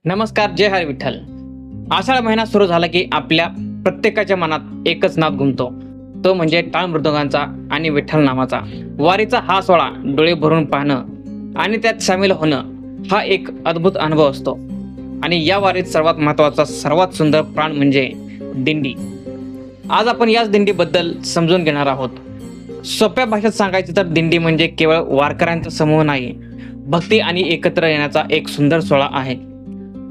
नमस्कार. जय हरी विठ्ठल. आषाढ महिना सुरू झाला की आपल्या प्रत्येकाच्या मनात एकच नाद घुमतो, तो म्हणजे टाळ मृदुंगांचा आणि विठ्ठल नामाचा. वारीचा हा सोहळा डोळे भरून पाहणं आणि त्यात सामील होणं हा एक अद्भुत अनुभव असतो. आणि या वारीत सर्वात महत्त्वाचा, सर्वात सुंदर प्राण म्हणजे दिंडी. आज आपण याच दिंडीबद्दल समजून घेणार आहोत. सोप्या भाषेत सांगायचं तर दिंडी म्हणजे केवळ वारकऱ्यांचा समूह नाही, भक्ती आणि एकत्र येण्याचा एक सुंदर सोहळा आहे.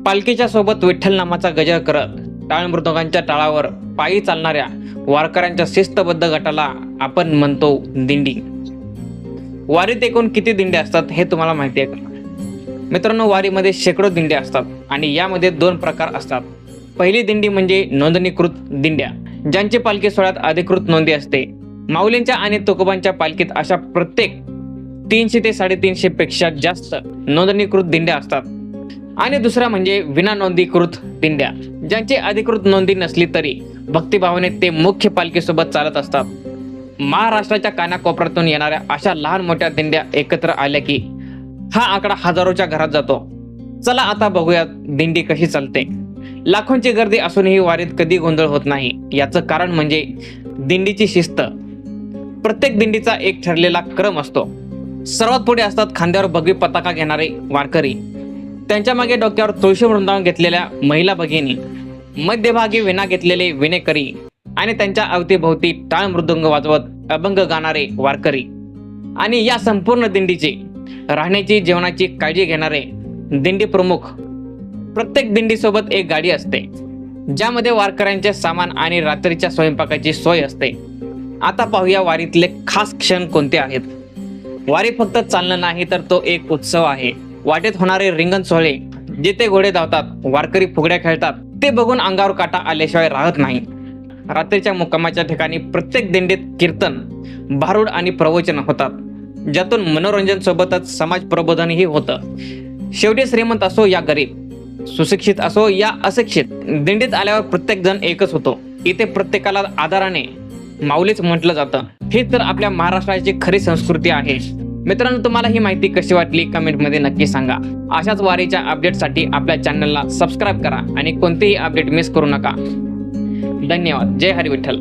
पालखीच्या सोबत विठ्ठल नामाचा गजर करत टाळ मृदुंगांच्या टाळावर पायी चालणाऱ्या वारकऱ्यांच्या शिस्तबद्ध गटाला आपण म्हणतो दिंडी. वारीत एकूण किती दिंड्या असतात हे तुम्हाला माहिती आहे का? मित्रांनो, वारीमध्ये शेकडो दिंड्या असतात आणि यामध्ये दोन प्रकार असतात. पहिली दिंडी म्हणजे नोंदणीकृत दिंड्या, ज्यांची पालखी सोहळ्यात अधिकृत नोंदी असते. माऊलींच्या आणि तुकोबांच्या पालखीत अशा प्रत्येक 300 ते 350 पेक्षा जास्त नोंदणीकृत दिंड्या असतात. आणि दुसरा म्हणजे विना नोंदणीकृत दिंड्या, ज्यांची अधिकृत नोंदी नसली तरी भक्तिभावाने ते मुख्य पालखीसोबत चालत असतात. महाराष्ट्राच्या कानाकोपऱ्यातून येणाऱ्या अशा लहान मोठ्या दिंड्या एकत्र आल्या की हा आकडा हजारोच्या घरात जातो. चला आता बघूया दिंडी कशी चालते. लाखोंची गर्दी असूनही वारीत कधी गोंधळ होत नाही. याचं कारण म्हणजे दिंडीची शिस्त. प्रत्येक दिंडीचा एक ठरलेला क्रम असतो. सर्वात पुढे असतात खांद्यावर भगवी पताका घेणारे वारकरी, त्यांच्या मागे डोक्यावर तुळशी वृंदावन घेतलेल्या महिला भगिनी, मध्यभागी विणा घेतलेले विणेकरी आणि त्यांच्या अवतीभोवती टाळ मृदुंग वाजवत अभंग गाणारे वारकरी. आणि या संपूर्ण दिंडीची राहण्याची, जेवणाची काळजी घेणारे दिंडी प्रमुख. प्रत्येक दिंडीसोबत एक गाडी असते, ज्यामध्ये वारकऱ्यांचे सामान आणि रात्रीच्या स्वयंपाकाची सोय असते. आता पाहूया वारीतले खास क्षण कोणते आहेत. वारी फक्त चालणं नाही, तर तो एक उत्सव आहे. वाटेत होणारे रिंगण सोहळे, जिथे घोडे धावतात, वारकरी फुगड्या खेळतात, ते बघून अंगावर काटा आल्याशिवाय राहत नाही. रात्रीच्या मुक्कामाच्या ठिकाणी प्रत्येक दिंडीत कीर्तन, भारुड आणि प्रवचन होतात, ज्यातून मनोरंजन सोबतच समाज प्रबोधनही होतं. शेवटी श्रीमंत असो या गरीब, सुशिक्षित असो या अशिक्षित, दिंडीत आल्यावर प्रत्येक जण एकच होतो. इथे प्रत्येकाला आदराने माऊलीच म्हटलं जातं. ही तर आपल्या महाराष्ट्राची खरी संस्कृती आहे. मित्रांनो, तुम्हाला ही माहिती कशी वाटली कमेंटमध्ये नक्की सांगा. अशाच वारीच्या अपडेटसाठी आपल्या चॅनलला सबस्क्राईब करा आणि कोणतेही अपडेट मिस करू नका. धन्यवाद. जय हरी विठ्ठल.